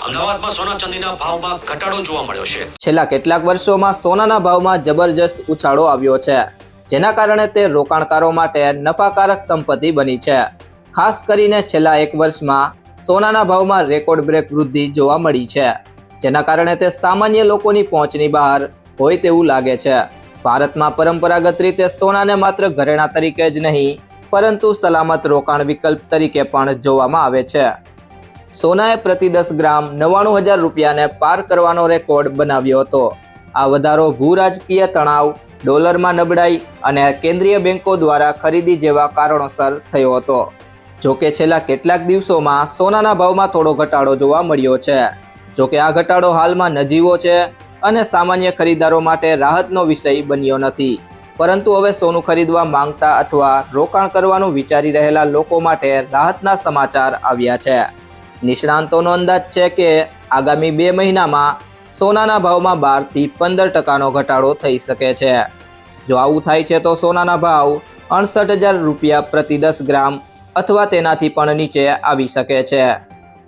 અમદાવાદમાં સોના ચાંદીના ભાવમાં ઘટાડો જોવા મળ્યો છે। છેલ્લા કેટલાક વર્ષોમાં સોનાના ભાવમાં જબરજસ્ત ઉછાળો આવ્યો છે, જેના કારણે તે રોકાણકારો માટે નફાકારક સંપત્તિ બની છે। ખાસ કરીને છેલ્લા એક વર્ષમાં સોનાના ભાવમાં રેકોર્ડ બ્રેક વૃદ્ધિ જોવા મળી છે, જેના કારણે તે સામાન્ય લોકોની પહોંચની બહાર હોય તેવું લાગે છે। ભારતમાં પરંપરાગત રીતે સોનાને માત્ર ઘરેણા તરીકે જ નહીં, પરંતુ સલામત રોકાણ વિકલ્પ તરીકે પણ જોવામાં આવે છે। સોનાએ પ્રતિ 10 ગ્રામ 99,000 રૂપિયાને પાર કરવાનો રેકોર્ડ બનાવ્યો હતો। આ વધારો ભૂરાજકીય તણાવ, ડોલરમાં નબળાઈ અને કેન્દ્રીય બેંકો દ્વારા ખરીદી જેવા કારણોસર થયો હતો। જોકે છેલ્લા કેટલાક દિવસોમાં સોનાના ભાવમાં થોડો ઘટાડો જોવા મળ્યો છે। જોકે આ ઘટાડો હાલમાં નજીવો છે અને સામાન્ય ખરીદારો માટે રાહતનો વિષય બન્યો નથી, પરંતુ હવે સોનું ખરીદવા માંગતા અથવા રોકાણ કરવાનું વિચારી રહેલા લોકો માટે રાહતના સમાચાર આવ્યા છે। નિષ્ણાંતોનો અંદાજ છે કે આગામી 2 મહિનામાં સોનાના ભાવમાં 12 થી 15% ઘટાડો થઈ શકે છે। જો આવું થાય છે તો સોનાના ભાવ 68,000 રૂપિયા પ્રતિ 10 ગ્રામ અથવા તેનાથી પણ નીચે આવી શકે છે।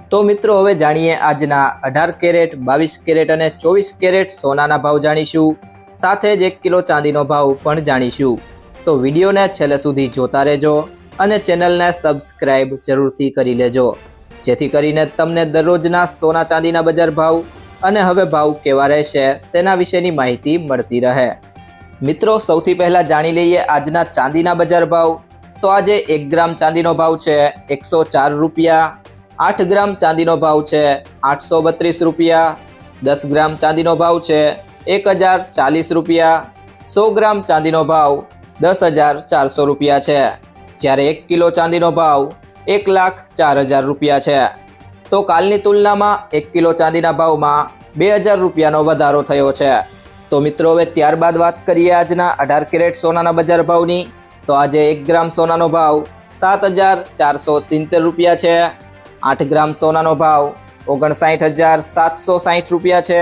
તો મિત્રો, હવે જાણીએ આજના 18 કેરેટ, 22 કેરેટ અને 24 કેરેટ સોનાના ભાવ જાણીશું, સાથે જ 1 કિલો ચાંદીનો ભાવ પણ જાણીશું। તો વિડીયોને છેલ્લે સુધી જોતા રહેજો અને ચેનલને સબસ્ક્રાઇબ જરૂરથી કરી લેજો, જેથી કરીને તમને દરરોજના સોના ચાંદીના બજાર ભાવ અને હવે ભાવ કેવા રહેશે તેના વિશેની માહિતી મળતી રહે। મિત્રો, સૌથી પહેલાં જાણી લઈએ આજના ચાંદીના બજાર ભાવ। તો આજે 1 ગ્રામ ચાંદીનો ભાવ છે 104 રૂપિયા, 8 ગ્રામ ચાંદીનો ભાવ છે 832 રૂપિયા, 10 ગ્રામ ચાંદીનો ભાવ છે 1,040 રૂપિયા, 100 ગ્રામ ચાંદીનો ભાવ 10,400 રૂપિયા છે, જ્યારે 1 કિલો ચાંદીનો ભાવ 1,04,000 રૂપિયા છે। તો કાલની તુલનામાં 1 કિલો ચાંદીના ભાવમાં 2,000 રૂપિયાનો વધારો થયો છે। તો મિત્રો, હવે ત્યારબાદ વાત કરીએ આજના 18 કેરેટ સોનાના બજાર ભાવની। તો આજે 1 ગ્રામ સોનાનો ભાવ 7,470 રૂપિયા છે, 8 ગ્રામ સોનાનો ભાવ 59,760 રૂપિયા છે,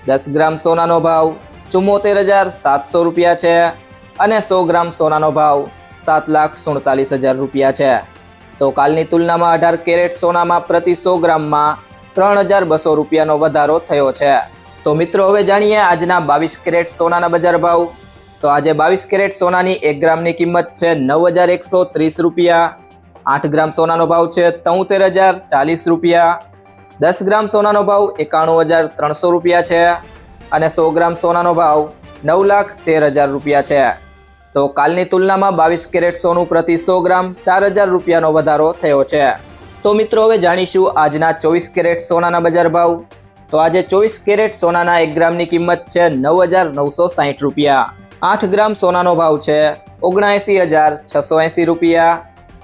10 ગ્રામ સોનાનો ભાવ 74,700 રૂપિયા છે અને 100 ગ્રામ સોનાનો ભાવ 7,47,000 રૂપિયા છે। તો કાલની તુલનામાં 18 કેરેટ સોનામાં પ્રતિ 100 ગ્રામમાં 3,200 રૂપિયાનો વધારો થયો છે। તો મિત્રો, હવે જાણીએ આજના 22 કેરેટ સોનાના બજાર ભાવ। તો આજે 22 કેરેટ સોનાની 1 ગ્રામની કિંમત છે 9,130 રૂપિયા, 8 ગ્રામ સોનાનો ભાવ છે 73,040 રૂપિયા, 10 ગ્રામ સોનાનો ભાવ 91,300 રૂપિયા છે અને 100 ગ્રામ સોનાનો ભાવ 9,13,000 રૂપિયા છે। તો કાલની તુલનામાં 22 કેરેટ સોનું પ્રતિ 100 ગ્રામ 4,000 રૂપિયાનો વધારો થયો છે। તો મિત્રો, હવે જાણીશું આજના 24 કેરેટ સોનાના બજાર ભાવ। તો આજે 24 કેરેટ સોનાના 1 ગ્રામની કિંમત છે 9,960 રૂપિયા, 8 ગ્રામ સોનાનો ભાવ છે 79,680 રૂપિયા,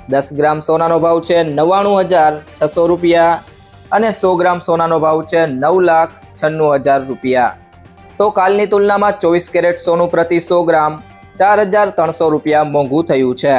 10 ગ્રામ સોનાનો ભાવ છે 99,600 રૂપિયા અને 100 ગ્રામ સોનાનો ભાવ છે 9,96,000 રૂપિયા। તો કાલની તુલનામાં 24 કેરેટ સોનું પ્રતિ 100 ગ્રામ 4,300 રૂપિયા મોંઘું થયું છે।